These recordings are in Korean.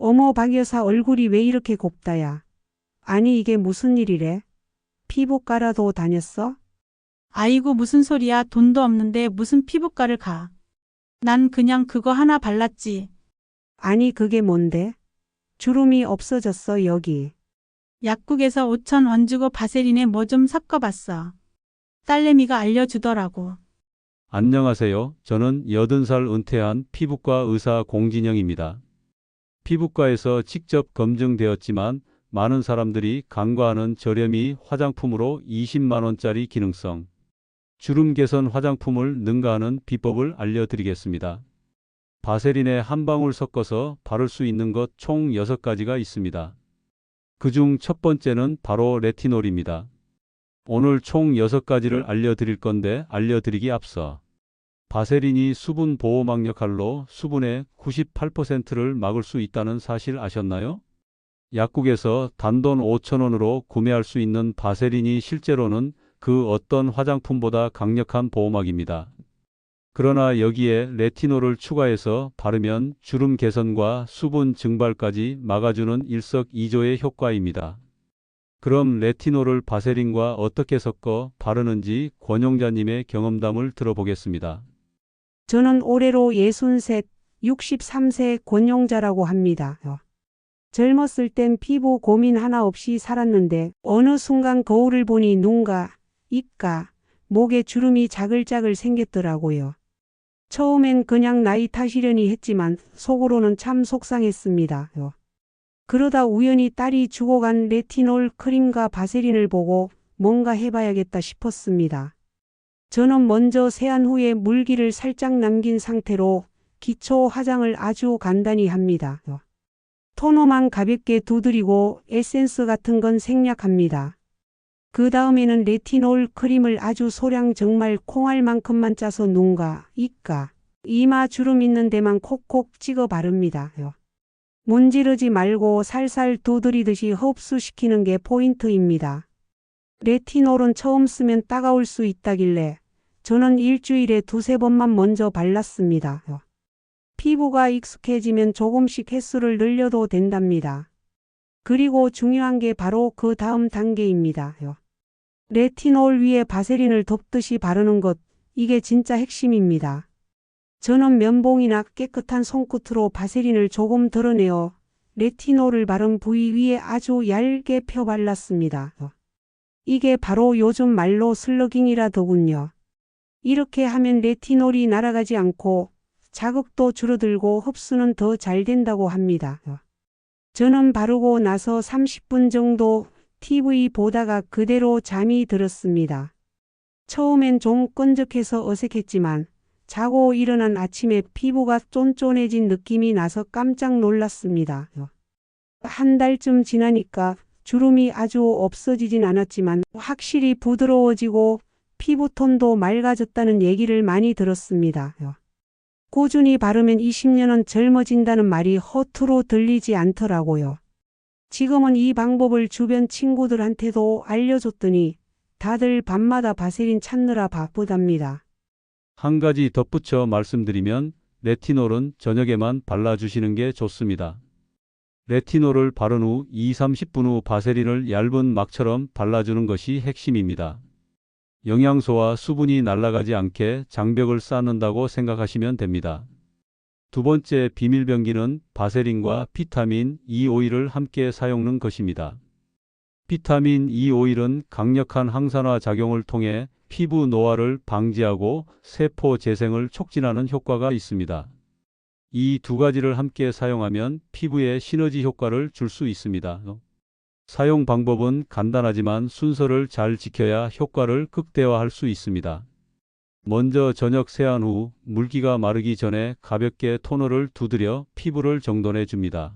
어머, 박 여사 얼굴이 왜 이렇게 곱다야? 아니 이게 무슨 일이래? 피부과라도 다녔어? 아이고 무슨 소리야. 돈도 없는데 무슨 피부과를 가. 난 그냥 그거 하나 발랐지. 아니 그게 뭔데? 주름이 없어졌어 여기. 약국에서 5,000원 주고 바세린에 뭐 좀 섞어봤어. 딸내미가 알려주더라고. 안녕하세요. 저는 80살 은퇴한 피부과 의사 공진영입니다. 피부과에서 직접 검증되었지만 많은 사람들이 간과하는 저렴이 화장품으로 20만 원짜리 기능성 주름 개선 화장품을 능가하는 비법을 알려드리겠습니다. 바세린에 한 방울 섞어서 바를 수 있는 것 총 6가지가 있습니다. 그중 첫 번째는 바로 레티놀입니다. 오늘 총 6가지를 알려드릴 건데 알려드리기 앞서 바세린이 수분 보호막 역할로 수분의 98%를 막을 수 있다는 사실 아셨나요? 약국에서 단돈 5,000원으로 구매할 수 있는 바세린이 실제로는 그 어떤 화장품보다 강력한 보호막입니다. 그러나 여기에 레티놀을 추가해서 바르면 주름 개선과 수분 증발까지 막아주는 일석이조의 효과입니다. 그럼 레티놀을 바세린과 어떻게 섞어 바르는지 권용자님의 경험담을 들어보겠습니다. 저는 올해로 63, 63세 권용자라고 합니다. 젊었을 땐 피부 고민 하나 없이 살았는데 어느 순간 거울을 보니 눈가, 입가, 목에 주름이 자글자글 생겼더라고요. 처음엔 그냥 나이 탓이려니 했지만 속으로는 참 속상했습니다. 그러다 우연히 딸이 주고 간 레티놀 크림과 바세린을 보고 뭔가 해봐야겠다 싶었습니다. 저는 먼저 세안 후에 물기를 살짝 남긴 상태로 기초 화장을 아주 간단히 합니다. 토너만 가볍게 두드리고 에센스 같은 건 생략합니다. 그 다음에는 레티놀 크림을 아주 소량 정말 콩알만큼만 짜서 눈가, 입가, 이마 주름 있는 데만 콕콕 찍어 바릅니다. 문지르지 말고 살살 두드리듯이 흡수시키는 게 포인트입니다. 레티놀은 처음 쓰면 따가울 수 있다길래 저는 일주일에 2~3번만 먼저 발랐습니다. 피부가 익숙해지면 조금씩 횟수를 늘려도 된답니다. 그리고 중요한 게 바로 그 다음 단계입니다. 레티놀 위에 바세린을 덮듯이 바르는 것, 이게 진짜 핵심입니다. 저는 면봉이나 깨끗한 손끝으로 바세린을 조금 덜어내어 레티놀을 바른 부위 위에 아주 얇게 펴 발랐습니다. 이게 바로 요즘 말로 슬러깅이라더군요. 이렇게 하면 레티놀이 날아가지 않고 자극도 줄어들고 흡수는 더 잘 된다고 합니다. 저는 바르고 나서 30분 정도 TV 보다가 그대로 잠이 들었습니다. 처음엔 좀 끈적해서 어색했지만 자고 일어난 아침에 피부가 쫀쫀해진 느낌이 나서 깜짝 놀랐습니다. 한 달쯤 지나니까 주름이 아주 없어지진 않았지만 확실히 부드러워지고 피부톤도 맑아졌다는 얘기를 많이 들었습니다. 꾸준히 바르면 20년은 젊어진다는 말이 허투루 들리지 않더라고요. 지금은 이 방법을 주변 친구들한테도 알려줬더니 다들 밤마다 바세린 찾느라 바쁘답니다. 한 가지 덧붙여 말씀드리면 레티놀은 저녁에만 발라주시는 게 좋습니다. 레티놀을 바른 후 20~30분 후 바세린을 얇은 막처럼 발라주는 것이 핵심입니다. 영양소와 수분이 날아가지 않게 장벽을 쌓는다고 생각하시면 됩니다. 두 번째 비밀병기는 바세린과 비타민 E 오일을 함께 사용하는 것입니다. 비타민 E 오일은 강력한 항산화 작용을 통해 피부 노화를 방지하고 세포 재생을 촉진하는 효과가 있습니다. 이 두 가지를 함께 사용하면 피부에 시너지 효과를 줄 수 있습니다. 사용 방법은 간단하지만 순서를 잘 지켜야 효과를 극대화할 수 있습니다. 먼저 저녁 세안 후 물기가 마르기 전에 가볍게 토너를 두드려 피부를 정돈해 줍니다.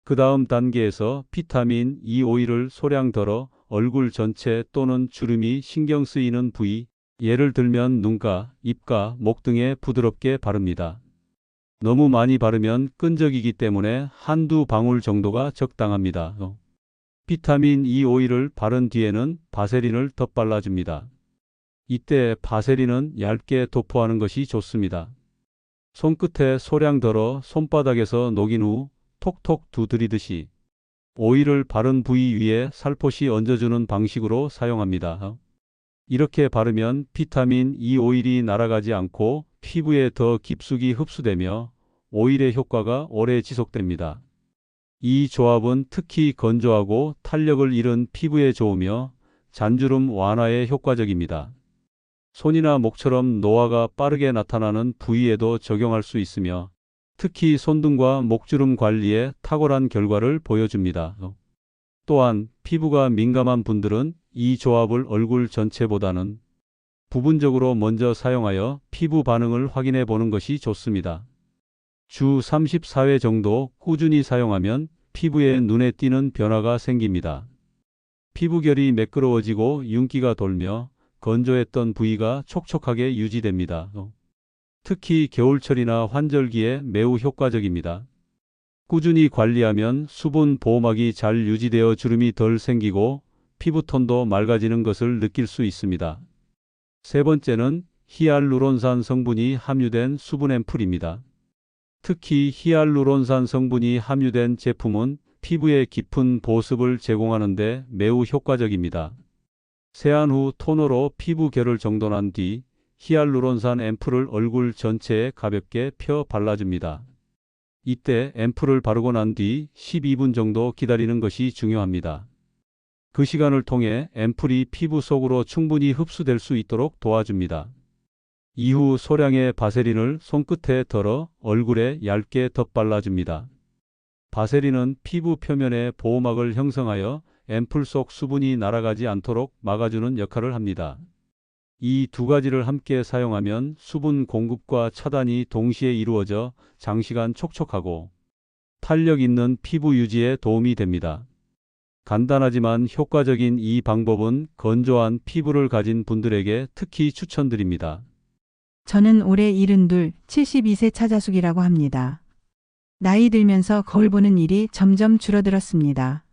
그 다음 단계에서 비타민 E 오일을 소량 덜어 얼굴 전체 또는 주름이 신경 쓰이는 부위, 예를 들면 눈가, 입가, 목 등에 부드럽게 바릅니다. 너무 많이 바르면 끈적이기 때문에 한두 방울 정도가 적당합니다. 비타민 E 오일을 바른 뒤에는 바세린을 덧발라줍니다. 이때 바세린은 얇게 도포하는 것이 좋습니다. 손끝에 소량 덜어 손바닥에서 녹인 후 톡톡 두드리듯이 오일을 바른 부위 위에 살포시 얹어주는 방식으로 사용합니다. 이렇게 바르면 비타민 E 오일이 날아가지 않고 피부에 더 깊숙이 흡수되며 오일의 효과가 오래 지속됩니다. 이 조합은 특히 건조하고 탄력을 잃은 피부에 좋으며 잔주름 완화에 효과적입니다. 손이나 목처럼 노화가 빠르게 나타나는 부위에도 적용할 수 있으며 특히 손등과 목주름 관리에 탁월한 결과를 보여줍니다. 또한 피부가 민감한 분들은 이 조합을 얼굴 전체보다는 부분적으로 먼저 사용하여 피부 반응을 확인해 보는 것이 좋습니다. 주 34회 정도 꾸준히 사용하면 피부에 눈에 띄는 변화가 생깁니다. 피부결이 매끄러워지고 윤기가 돌며 건조했던 부위가 촉촉하게 유지됩니다. 특히 겨울철이나 환절기에 매우 효과적입니다. 꾸준히 관리하면 수분 보호막이 잘 유지되어 주름이 덜 생기고 피부톤도 맑아지는 것을 느낄 수 있습니다. 세 번째는 히알루론산 성분이 함유된 수분 앰플입니다. 특히 히알루론산 성분이 함유된 제품은 피부에 깊은 보습을 제공하는 데 매우 효과적입니다. 세안 후 토너로 피부 결을 정돈한 뒤 히알루론산 앰플을 얼굴 전체에 가볍게 펴 발라줍니다. 이때 앰플을 바르고 난 뒤 12분 정도 기다리는 것이 중요합니다. 그 시간을 통해 앰플이 피부 속으로 충분히 흡수될 수 있도록 도와줍니다. 이후 소량의 바세린을 손끝에 덜어 얼굴에 얇게 덧발라줍니다. 바세린은 피부 표면에 보호막을 형성하여 앰플 속 수분이 날아가지 않도록 막아주는 역할을 합니다. 이 두 가지를 함께 사용하면 수분 공급과 차단이 동시에 이루어져 장시간 촉촉하고 탄력 있는 피부 유지에 도움이 됩니다. 간단하지만 효과적인 이 방법은 건조한 피부를 가진 분들에게 특히 추천드립니다. 저는 올해 72, 72세 차자숙이라고 합니다. 나이 들면서 거울 보는 일이 점점 줄어들었습니다.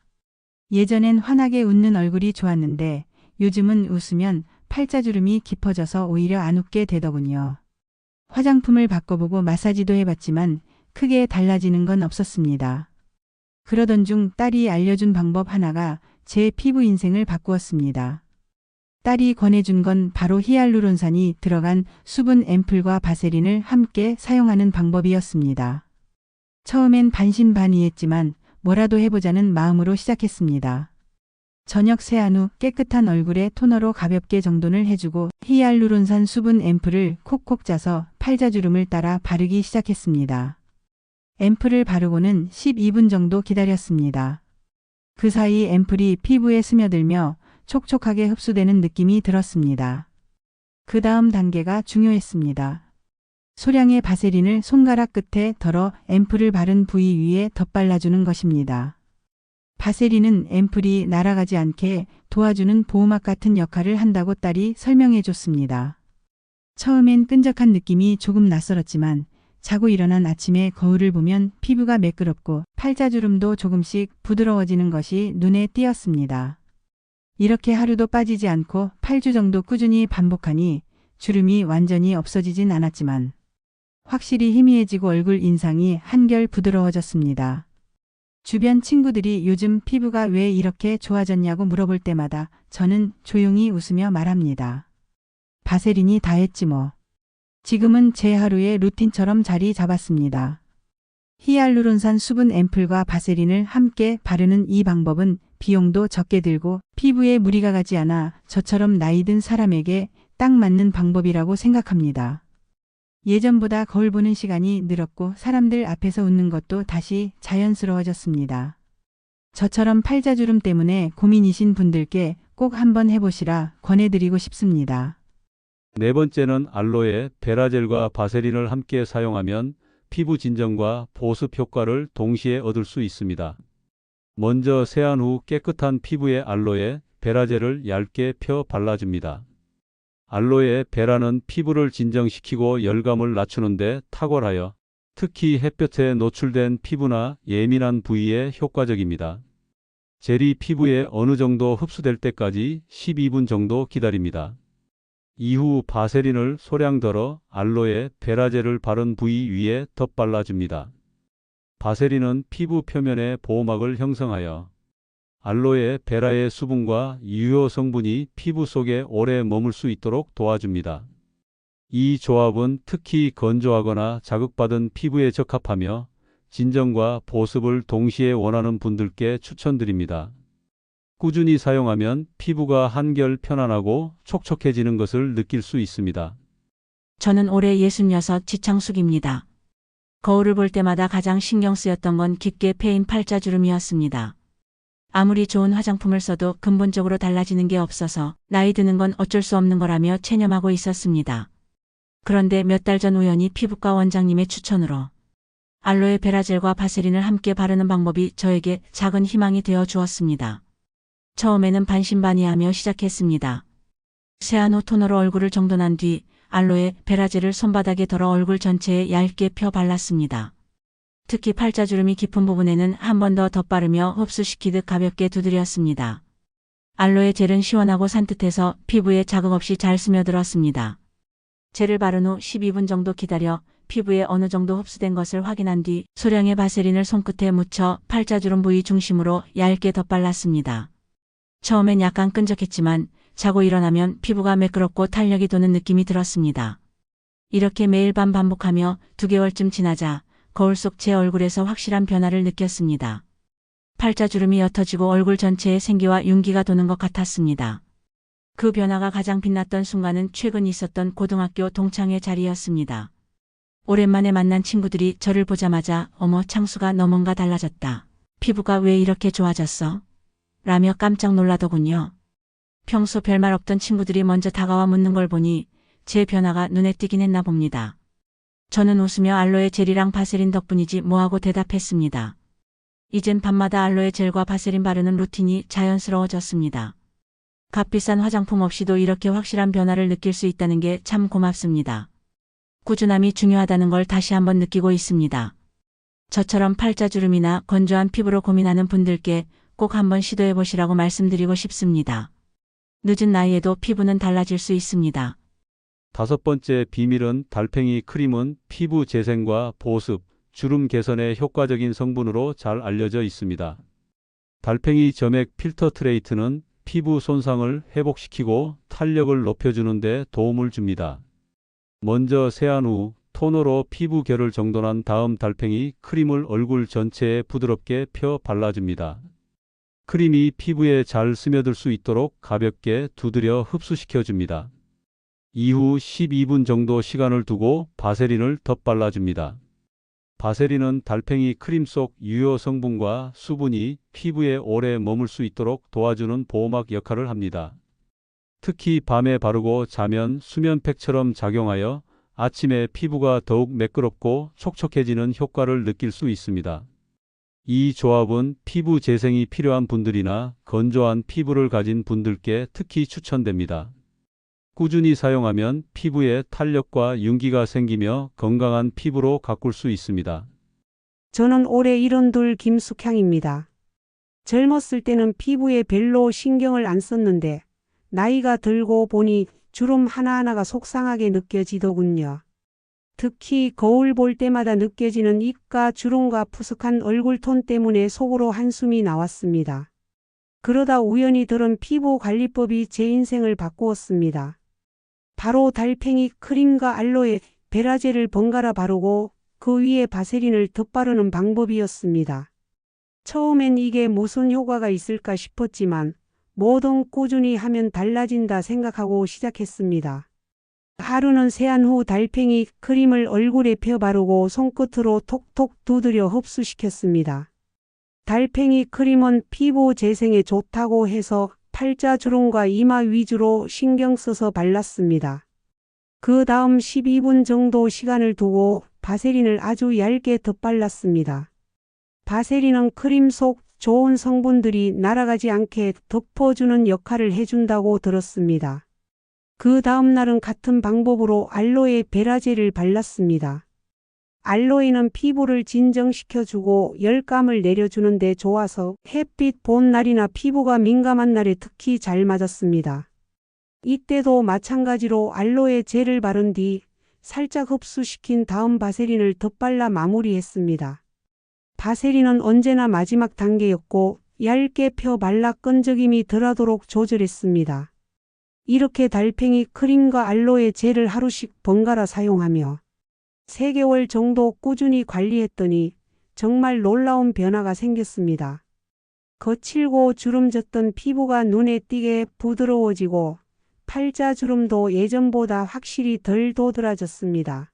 예전엔 환하게 웃는 얼굴이 좋았는데 요즘은 웃으면 팔자주름이 깊어져서 오히려 안 웃게 되더군요. 화장품을 바꿔보고 마사지도 해봤지만 크게 달라지는 건 없었습니다. 그러던 중 딸이 알려준 방법 하나가 제 피부 인생을 바꾸었습니다. 딸이 권해준 건 바로 히알루론산이 들어간 수분 앰플과 바세린을 함께 사용하는 방법이었습니다. 처음엔 반신반의했지만 뭐라도 해보자는 마음으로 시작했습니다. 저녁 세안 후 깨끗한 얼굴에 토너로 가볍게 정돈을 해주고 히알루론산 수분 앰플을 콕콕 짜서 팔자주름을 따라 바르기 시작했습니다. 앰플을 바르고는 12분 정도 기다렸습니다. 그 사이 앰플이 피부에 스며들며 촉촉하게 흡수되는 느낌이 들었습니다. 그 다음 단계가 중요했습니다. 소량의 바세린을 손가락 끝에 덜어 앰플을 바른 부위 위에 덧발라주는 것입니다. 바세린은 앰플이 날아가지 않게 도와주는 보호막 같은 역할을 한다고 딸이 설명해 줬습니다. 처음엔 끈적한 느낌이 조금 낯설었지만 자고 일어난 아침에 거울을 보면 피부가 매끄럽고 팔자주름도 조금씩 부드러워지는 것이 눈에 띄었습니다. 이렇게 하루도 빠지지 않고 8주 정도 꾸준히 반복하니 주름이 완전히 없어지진 않았지만 확실히 희미해지고 얼굴 인상이 한결 부드러워졌습니다. 주변 친구들이 요즘 피부가 왜 이렇게 좋아졌냐고 물어볼 때마다 저는 조용히 웃으며 말합니다. 바세린이 다 했지 뭐. 지금은 제 하루의 루틴처럼 자리 잡았습니다. 히알루론산 수분 앰플과 바세린을 함께 바르는 이 방법은 비용도 적게 들고 피부에 무리가 가지 않아 저처럼 나이 든 사람에게 딱 맞는 방법이라고 생각합니다. 예전보다 거울 보는 시간이 늘었고 사람들 앞에서 웃는 것도 다시 자연스러워졌습니다. 저처럼 팔자주름 때문에 고민이신 분들께 꼭 한번 해보시라 권해드리고 싶습니다. 네 번째는 알로에, 베라젤과 바세린을 함께 사용하면 피부 진정과 보습 효과를 동시에 얻을 수 있습니다. 먼저 세안 후 깨끗한 피부에 알로에, 베라젤을 얇게 펴 발라줍니다. 알로에, 베라는 피부를 진정시키고 열감을 낮추는 데 탁월하여 특히 햇볕에 노출된 피부나 예민한 부위에 효과적입니다. 젤이 피부에 어느 정도 흡수될 때까지 12분 정도 기다립니다. 이후 바세린을 소량 덜어 알로에, 베라젤을 바른 부위 위에 덧발라줍니다. 바세린은 피부 표면에 보호막을 형성하여 알로에 베라의 수분과 유효 성분이 피부 속에 오래 머물 수 있도록 도와줍니다. 이 조합은 특히 건조하거나 자극받은 피부에 적합하며 진정과 보습을 동시에 원하는 분들께 추천드립니다. 꾸준히 사용하면 피부가 한결 편안하고 촉촉해지는 것을 느낄 수 있습니다. 저는 올해 66 지창숙입니다. 거울을 볼 때마다 가장 신경 쓰였던 건 깊게 패인 팔자주름이었습니다. 아무리 좋은 화장품을 써도 근본적으로 달라지는 게 없어서 나이 드는 건 어쩔 수 없는 거라며 체념하고 있었습니다. 그런데 몇 달 전 우연히 피부과 원장님의 추천으로 알로에 베라젤과 바세린을 함께 바르는 방법이 저에게 작은 희망이 되어 주었습니다. 처음에는 반신반의하며 시작했습니다. 세안 후 토너로 얼굴을 정돈한 뒤 알로에 베라젤을 손바닥에 덜어 얼굴 전체에 얇게 펴 발랐습니다. 특히 팔자주름이 깊은 부분에는 한 번 더 덧바르며 흡수시키듯 가볍게 두드렸습니다. 알로에 젤은 시원하고 산뜻해서 피부에 자극 없이 잘 스며들었습니다. 젤을 바른 후 12분 정도 기다려 피부에 어느 정도 흡수된 것을 확인한 뒤 소량의 바세린을 손끝에 묻혀 팔자주름 부위 중심으로 얇게 덧발랐습니다. 처음엔 약간 끈적했지만 자고 일어나면 피부가 매끄럽고 탄력이 도는 느낌이 들었습니다. 이렇게 매일 밤 반복하며 2개월쯤 지나자 거울 속 제 얼굴에서 확실한 변화를 느꼈습니다. 팔자주름이 옅어지고 얼굴 전체에 생기와 윤기가 도는 것 같았습니다. 그 변화가 가장 빛났던 순간은 최근 있었던 고등학교 동창회 자리였습니다. 오랜만에 만난 친구들이 저를 보자마자 "어머, 창수가 너 뭔가 달라졌다. 피부가 왜 이렇게 좋아졌어?" 라며 깜짝 놀라더군요. 평소 별말 없던 친구들이 먼저 다가와 묻는 걸 보니 제 변화가 눈에 띄긴 했나 봅니다. 저는 웃으며 알로에 젤이랑 바세린 덕분이지 뭐하고 대답했습니다. 이젠 밤마다 알로에 젤과 바세린 바르는 루틴이 자연스러워졌습니다. 값비싼 화장품 없이도 이렇게 확실한 변화를 느낄 수 있다는 게 참 고맙습니다. 꾸준함이 중요하다는 걸 다시 한번 느끼고 있습니다. 저처럼 팔자주름이나 건조한 피부로 고민하는 분들께 꼭 한번 시도해 보시라고 말씀드리고 싶습니다. 늦은 나이에도 피부는 달라질 수 있습니다. 5번째 비밀은 달팽이 크림은 피부 재생과 보습, 주름 개선에 효과적인 성분으로 잘 알려져 있습니다. 달팽이 점액 필터트레이트는 피부 손상을 회복시키고 탄력을 높여주는 데 도움을 줍니다. 먼저 세안 후 토너로 피부 결을 정돈한 다음 달팽이 크림을 얼굴 전체에 부드럽게 펴 발라줍니다. 크림이 피부에 잘 스며들 수 있도록 가볍게 두드려 흡수시켜줍니다. 이후 12분 정도 시간을 두고 바세린을 덧발라줍니다. 바세린은 달팽이 크림 속 유효 성분과 수분이 피부에 오래 머물 수 있도록 도와주는 보호막 역할을 합니다. 특히 밤에 바르고 자면 수면팩처럼 작용하여 아침에 피부가 더욱 매끄럽고 촉촉해지는 효과를 느낄 수 있습니다. 이 조합은 피부 재생이 필요한 분들이나 건조한 피부를 가진 분들께 특히 추천됩니다. 꾸준히 사용하면 피부에 탄력과 윤기가 생기며 건강한 피부로 가꿀 수 있습니다. 저는 올해 72 김숙향입니다. 젊었을 때는 피부에 별로 신경을 안 썼는데 나이가 들고 보니 주름 하나하나가 속상하게 느껴지더군요. 특히 거울 볼 때마다 느껴지는 입가 주름과 푸석한 얼굴톤 때문에 속으로 한숨이 나왔습니다. 그러다 우연히 들은 피부 관리법이 제 인생을 바꾸었습니다. 바로 달팽이 크림과 알로에 베라젤을 번갈아 바르고 그 위에 바세린을 덧바르는 방법이었습니다. 처음엔 이게 무슨 효과가 있을까 싶었지만 뭐든 꾸준히 하면 달라진다 생각하고 시작했습니다. 하루는 세안 후 달팽이 크림을 얼굴에 펴 바르고 손끝으로 톡톡 두드려 흡수시켰습니다. 달팽이 크림은 피부 재생에 좋다고 해서 팔자주름과 이마 위주로 신경 써서 발랐습니다. 그 다음 12분 정도 시간을 두고 바세린을 아주 얇게 덧발랐습니다. 바세린은 크림 속 좋은 성분들이 날아가지 않게 덮어주는 역할을 해준다고 들었습니다. 그 다음 날은 같은 방법으로 알로에 베라젤을 발랐습니다. 알로에는 피부를 진정시켜주고 열감을 내려주는 데 좋아서 햇빛 본 날이나 피부가 민감한 날에 특히 잘 맞았습니다. 이때도 마찬가지로 알로에 젤을 바른 뒤 살짝 흡수시킨 다음 바세린을 덧발라 마무리했습니다. 바세린은 언제나 마지막 단계였고 얇게 펴 발라 끈적임이 덜하도록 조절했습니다. 이렇게 달팽이 크림과 알로에 젤을 하루씩 번갈아 사용하며 3개월 정도 꾸준히 관리했더니 정말 놀라운 변화가 생겼습니다. 거칠고 주름졌던 피부가 눈에 띄게 부드러워지고 팔자주름도 예전보다 확실히 덜 도드라졌습니다.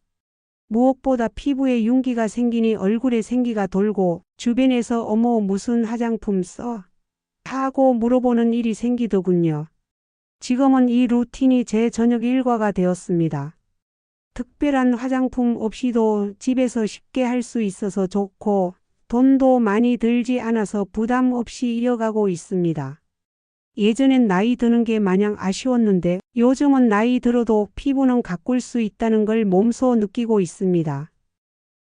무엇보다 피부에 윤기가 생기니 얼굴에 생기가 돌고 주변에서 어머 무슨 화장품 써? 하고 물어보는 일이 생기더군요. 지금은 이 루틴이 제 저녁 일과가 되었습니다. 특별한 화장품 없이도 집에서 쉽게 할 수 있어서 좋고 돈도 많이 들지 않아서 부담 없이 이어가고 있습니다. 예전엔 나이 드는 게 마냥 아쉬웠는데 요즘은 나이 들어도 피부는 가꿀 수 있다는 걸 몸소 느끼고 있습니다.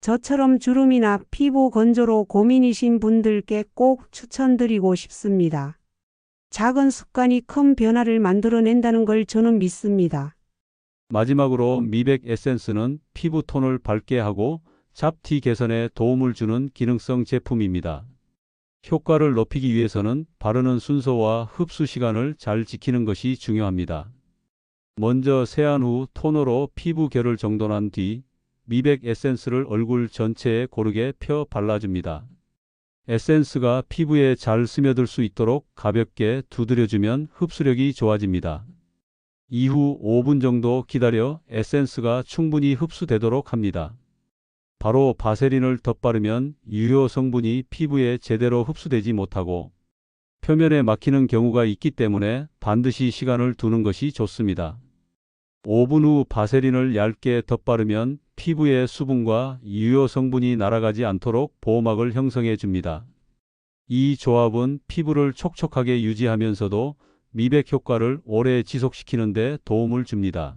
저처럼 주름이나 피부 건조로 고민이신 분들께 꼭 추천드리고 싶습니다. 작은 습관이 큰 변화를 만들어낸다는 걸 저는 믿습니다. 마지막으로 미백 에센스는 피부 톤을 밝게 하고 잡티 개선에 도움을 주는 기능성 제품입니다. 효과를 높이기 위해서는 바르는 순서와 흡수 시간을 잘 지키는 것이 중요합니다. 먼저 세안 후 토너로 피부 결을 정돈한 뒤 미백 에센스를 얼굴 전체에 고르게 펴 발라줍니다. 에센스가 피부에 잘 스며들 수 있도록 가볍게 두드려주면 흡수력이 좋아집니다. 이후 5분 정도 기다려 에센스가 충분히 흡수되도록 합니다. 바로 바세린을 덧바르면 유효 성분이 피부에 제대로 흡수되지 못하고 표면에 막히는 경우가 있기 때문에 반드시 시간을 두는 것이 좋습니다. 5분 후 바세린을 얇게 덧바르면 피부의 수분과 유효 성분이 날아가지 않도록 보호막을 형성해 줍니다. 이 조합은 피부를 촉촉하게 유지하면서도 미백 효과를 오래 지속시키는 데 도움을 줍니다.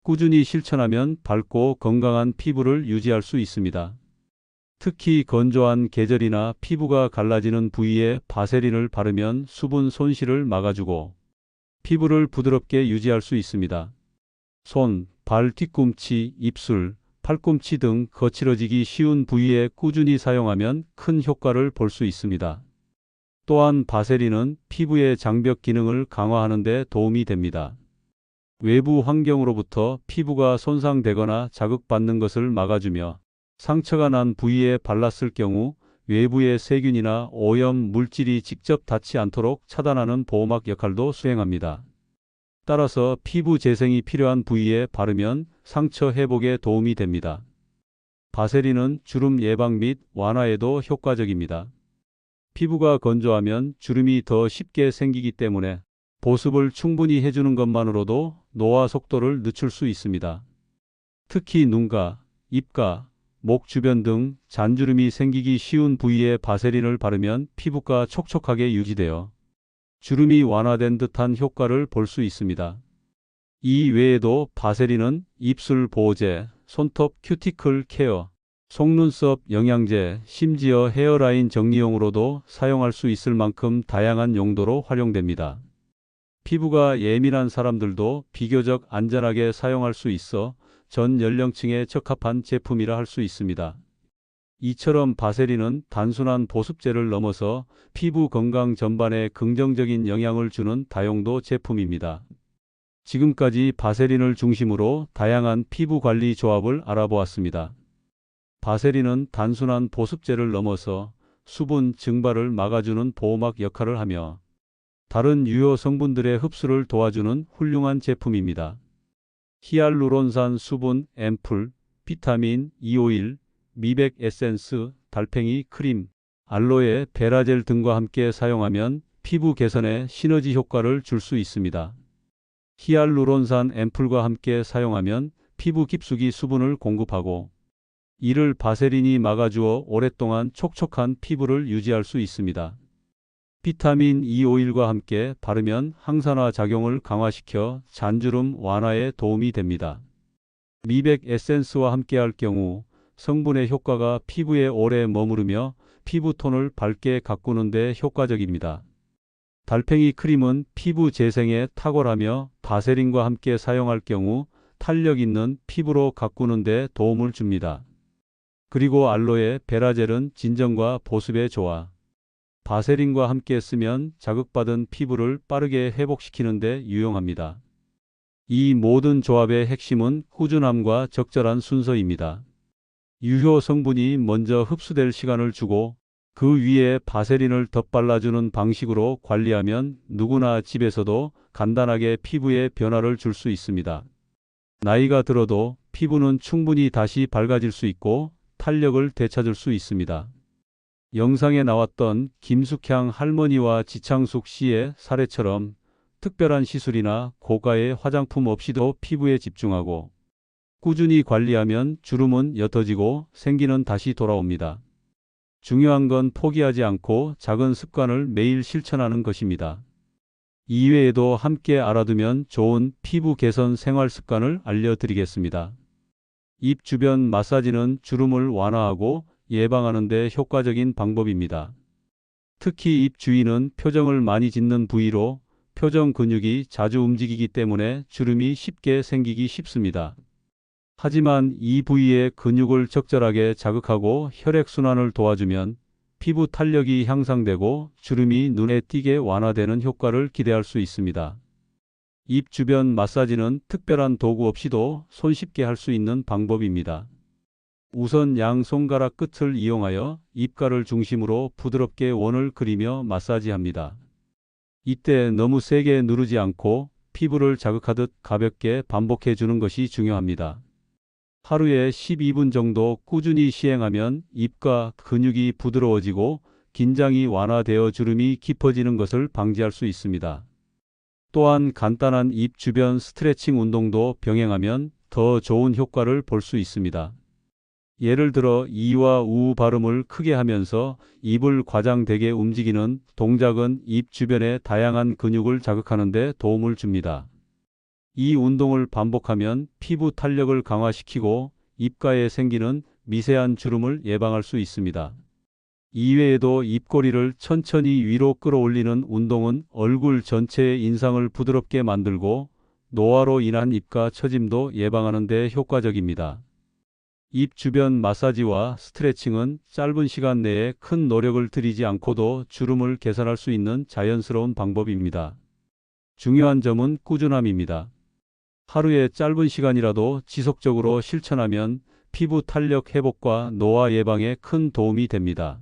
꾸준히 실천하면 밝고 건강한 피부를 유지할 수 있습니다. 특히 건조한 계절이나 피부가 갈라지는 부위에 바세린을 바르면 수분 손실을 막아주고 피부를 부드럽게 유지할 수 있습니다. 손, 발 뒤꿈치, 입술, 팔꿈치 등 거칠어지기 쉬운 부위에 꾸준히 사용하면 큰 효과를 볼 수 있습니다. 또한 바세린은 피부의 장벽 기능을 강화하는 데 도움이 됩니다. 외부 환경으로부터 피부가 손상되거나 자극받는 것을 막아주며 상처가 난 부위에 발랐을 경우 외부의 세균이나 오염 물질이 직접 닿지 않도록 차단하는 보호막 역할도 수행합니다. 따라서 피부 재생이 필요한 부위에 바르면 상처 회복에 도움이 됩니다. 바세린은 주름 예방 및 완화에도 효과적입니다. 피부가 건조하면 주름이 더 쉽게 생기기 때문에 보습을 충분히 해주는 것만으로도 노화 속도를 늦출 수 있습니다. 특히 눈가, 입가, 목 주변 등 잔주름이 생기기 쉬운 부위에 바세린을 바르면 피부가 촉촉하게 유지되어 주름이 완화된 듯한 효과를 볼 수 있습니다. 이 외에도 바세린은 입술 보호제, 손톱 큐티클 케어, 속눈썹 영양제, 심지어 헤어라인 정리용으로도 사용할 수 있을 만큼 다양한 용도로 활용됩니다. 피부가 예민한 사람들도 비교적 안전하게 사용할 수 있어 전 연령층에 적합한 제품이라 할 수 있습니다. 이처럼 바세린은 단순한 보습제를 넘어서 피부 건강 전반에 긍정적인 영향을 주는 다용도 제품입니다. 지금까지 바세린을 중심으로 다양한 피부 관리 조합을 알아보았습니다. 바세린은 단순한 보습제를 넘어서 수분 증발을 막아주는 보호막 역할을 하며 다른 유효 성분들의 흡수를 도와주는 훌륭한 제품입니다. 히알루론산 수분 앰플, 비타민 E 오일, 미백 에센스, 달팽이 크림, 알로에 베라젤 등과 함께 사용하면 피부 개선에 시너지 효과를 줄 수 있습니다. 히알루론산 앰플과 함께 사용하면 피부 깊숙이 수분을 공급하고 이를 바세린이 막아주어 오랫동안 촉촉한 피부를 유지할 수 있습니다. 비타민 E 오일과 함께 바르면 항산화 작용을 강화시켜 잔주름 완화에 도움이 됩니다. 미백 에센스와 함께 할 경우 성분의 효과가 피부에 오래 머무르며 피부톤을 밝게 가꾸는 데 효과적입니다. 달팽이 크림은 피부 재생에 탁월하며 바세린과 함께 사용할 경우 탄력 있는 피부로 가꾸는 데 도움을 줍니다. 그리고 알로에, 베라젤은 진정과 보습에 좋아. 바세린과 함께 쓰면 자극받은 피부를 빠르게 회복시키는 데 유용합니다. 이 모든 조합의 핵심은 꾸준함과 적절한 순서입니다. 유효 성분이 먼저 흡수될 시간을 주고 그 위에 바세린을 덧발라주는 방식으로 관리하면 누구나 집에서도 간단하게 피부에 변화를 줄 수 있습니다. 나이가 들어도 피부는 충분히 다시 밝아질 수 있고 탄력을 되찾을 수 있습니다. 영상에 나왔던 김숙향 할머니와 지창숙 씨의 사례처럼 특별한 시술이나 고가의 화장품 없이도 피부에 집중하고 꾸준히 관리하면 주름은 옅어지고 생기는 다시 돌아옵니다. 중요한 건 포기하지 않고 작은 습관을 매일 실천하는 것입니다. 이외에도 함께 알아두면 좋은 피부 개선 생활 습관을 알려드리겠습니다. 입 주변 마사지는 주름을 완화하고 예방하는 데 효과적인 방법입니다. 특히 입 주위는 표정을 많이 짓는 부위로 표정 근육이 자주 움직이기 때문에 주름이 쉽게 생기기 쉽습니다. 하지만 이 부위의 근육을 적절하게 자극하고 혈액순환을 도와주면 피부 탄력이 향상되고 주름이 눈에 띄게 완화되는 효과를 기대할 수 있습니다. 입 주변 마사지는 특별한 도구 없이도 손쉽게 할 수 있는 방법입니다. 우선 양 손가락 끝을 이용하여 입가를 중심으로 부드럽게 원을 그리며 마사지합니다. 이때 너무 세게 누르지 않고 피부를 자극하듯 가볍게 반복해 주는 것이 중요합니다. 하루에 12분 정도 꾸준히 시행하면 입과 근육이 부드러워지고 긴장이 완화되어 주름이 깊어지는 것을 방지할 수 있습니다. 또한 간단한 입 주변 스트레칭 운동도 병행하면 더 좋은 효과를 볼 수 있습니다. 예를 들어 이와 우 발음을 크게 하면서 입을 과장되게 움직이는 동작은 입 주변의 다양한 근육을 자극하는 데 도움을 줍니다. 이 운동을 반복하면 피부 탄력을 강화시키고 입가에 생기는 미세한 주름을 예방할 수 있습니다. 이외에도 입꼬리를 천천히 위로 끌어올리는 운동은 얼굴 전체의 인상을 부드럽게 만들고 노화로 인한 입가 처짐도 예방하는 데 효과적입니다. 입 주변 마사지와 스트레칭은 짧은 시간 내에 큰 노력을 들이지 않고도 주름을 개선할 수 있는 자연스러운 방법입니다. 중요한 점은 꾸준함입니다. 하루에 짧은 시간이라도 지속적으로 실천하면 피부 탄력 회복과 노화 예방에 큰 도움이 됩니다.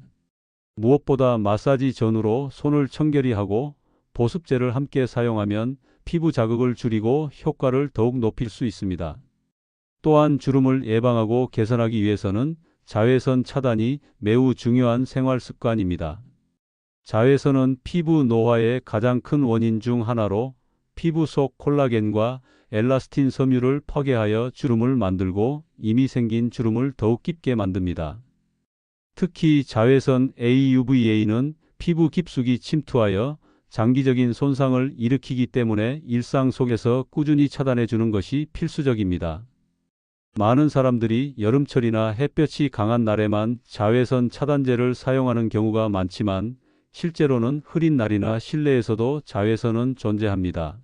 무엇보다 마사지 전후로 손을 청결히 하고 보습제를 함께 사용하면 피부 자극을 줄이고 효과를 더욱 높일 수 있습니다. 또한 주름을 예방하고 개선하기 위해서는 자외선 차단이 매우 중요한 생활 습관입니다. 자외선은 피부 노화의 가장 큰 원인 중 하나로 피부 속 콜라겐과 엘라스틴 섬유를 파괴하여 주름을 만들고 이미 생긴 주름을 더욱 깊게 만듭니다. 특히 자외선 UVA는 피부 깊숙이 침투하여 장기적인 손상을 일으키기 때문에 일상 속에서 꾸준히 차단해 주는 것이 필수적입니다. 많은 사람들이 여름철이나 햇볕이 강한 날에만 자외선 차단제를 사용하는 경우가 많지만 실제로는 흐린 날이나 실내에서도 자외선은 존재합니다.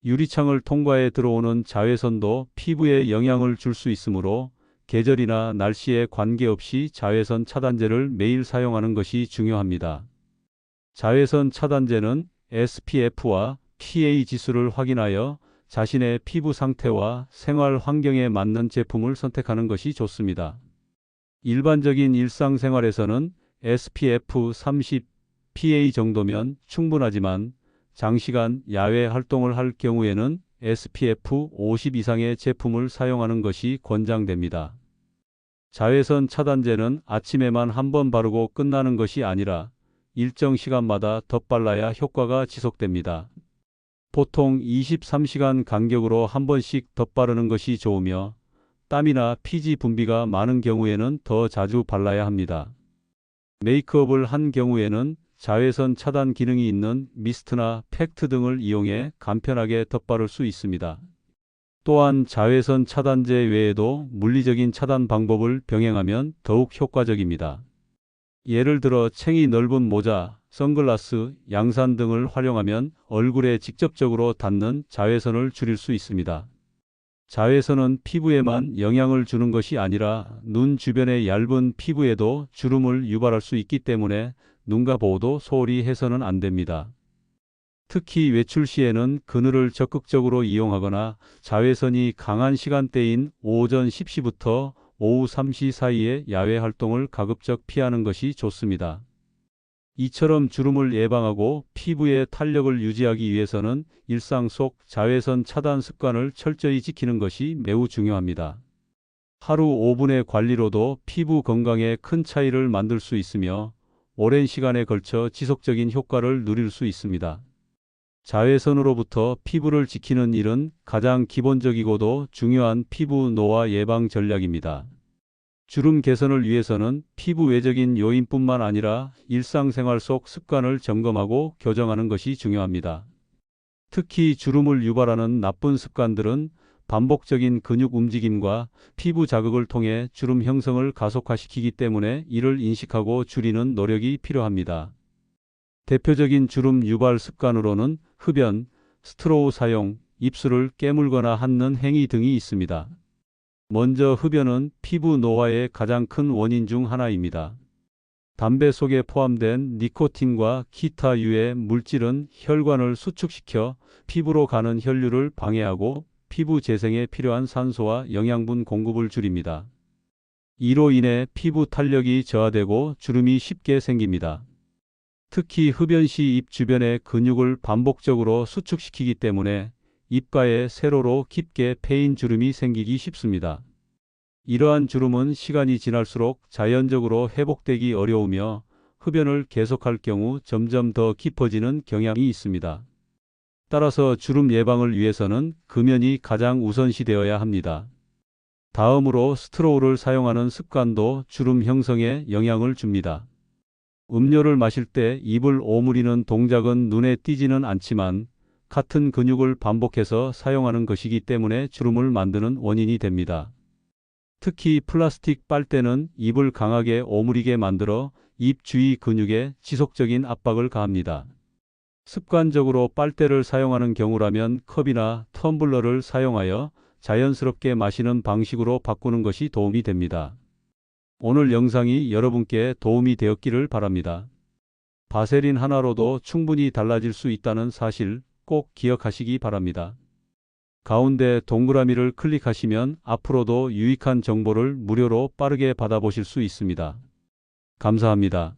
유리창을 통과해 들어오는 자외선도 피부에 영향을 줄 수 있으므로 계절이나 날씨에 관계없이 자외선 차단제를 매일 사용하는 것이 중요합니다. 자외선 차단제는 SPF와 PA 지수를 확인하여 자신의 피부 상태와 생활 환경에 맞는 제품을 선택하는 것이 좋습니다. 일반적인 일상생활에서는 SPF 30, PA 정도면 충분하지만 장시간 야외 활동을 할 경우에는 SPF 50 이상의 제품을 사용하는 것이 권장됩니다. 자외선 차단제는 아침에만 한 번 바르고 끝나는 것이 아니라 일정 시간마다 덧발라야 효과가 지속됩니다. 보통 23시간 간격으로 한 번씩 덧바르는 것이 좋으며 땀이나 피지 분비가 많은 경우에는 더 자주 발라야 합니다. 메이크업을 한 경우에는 자외선 차단 기능이 있는 미스트나 팩트 등을 이용해 간편하게 덧바를 수 있습니다. 또한 자외선 차단제 외에도 물리적인 차단 방법을 병행하면 더욱 효과적입니다. 예를 들어 챙이 넓은 모자, 선글라스, 양산 등을 활용하면 얼굴에 직접적으로 닿는 자외선을 줄일 수 있습니다. 자외선은 피부에만 영향을 주는 것이 아니라 눈 주변의 얇은 피부에도 주름을 유발할 수 있기 때문에 눈과 보호도 소홀히 해서는 안 됩니다. 특히 외출 시에는 그늘을 적극적으로 이용하거나 자외선이 강한 시간대인 오전 10시부터 오후 3시 사이에 야외 활동을 가급적 피하는 것이 좋습니다. 이처럼 주름을 예방하고 피부의 탄력을 유지하기 위해서는 일상 속 자외선 차단 습관을 철저히 지키는 것이 매우 중요합니다. 하루 5분의 관리로도 피부 건강에 큰 차이를 만들 수 있으며 오랜 시간에 걸쳐 지속적인 효과를 누릴 수 있습니다. 자외선으로부터 피부를 지키는 일은 가장 기본적이고도 중요한 피부 노화 예방 전략입니다. 주름 개선을 위해서는 피부 외적인 요인뿐만 아니라 일상생활 속 습관을 점검하고 교정하는 것이 중요합니다. 특히 주름을 유발하는 나쁜 습관들은 반복적인 근육 움직임과 피부 자극을 통해 주름 형성을 가속화시키기 때문에 이를 인식하고 줄이는 노력이 필요합니다. 대표적인 주름 유발 습관으로는 흡연, 스트로우 사용, 입술을 깨물거나 핥는 행위 등이 있습니다. 먼저 흡연은 피부 노화의 가장 큰 원인 중 하나입니다. 담배 속에 포함된 니코틴과 기타 유해 물질은 혈관을 수축시켜 피부로 가는 혈류를 방해하고 피부 재생에 필요한 산소와 영양분 공급을 줄입니다. 이로 인해 피부 탄력이 저하되고 주름이 쉽게 생깁니다. 특히 흡연 시 입 주변의 근육을 반복적으로 수축시키기 때문에 입가에 세로로 깊게 패인 주름이 생기기 쉽습니다. 이러한 주름은 시간이 지날수록 자연적으로 회복되기 어려우며 흡연을 계속할 경우 점점 더 깊어지는 경향이 있습니다. 따라서 주름 예방을 위해서는 금연이 가장 우선시되어야 합니다. 다음으로 스트로우를 사용하는 습관도 주름 형성에 영향을 줍니다. 음료를 마실 때 입을 오므리는 동작은 눈에 띄지는 않지만 같은 근육을 반복해서 사용하는 것이기 때문에 주름을 만드는 원인이 됩니다. 특히 플라스틱 빨대는 입을 강하게 오므리게 만들어 입 주위 근육에 지속적인 압박을 가합니다. 습관적으로 빨대를 사용하는 경우라면 컵이나 텀블러를 사용하여 자연스럽게 마시는 방식으로 바꾸는 것이 도움이 됩니다. 오늘 영상이 여러분께 도움이 되었기를 바랍니다. 바세린 하나로도 충분히 달라질 수 있다는 사실 꼭 기억하시기 바랍니다. 가운데 동그라미를 클릭하시면 앞으로도 유익한 정보를 무료로 빠르게 받아보실 수 있습니다. 감사합니다.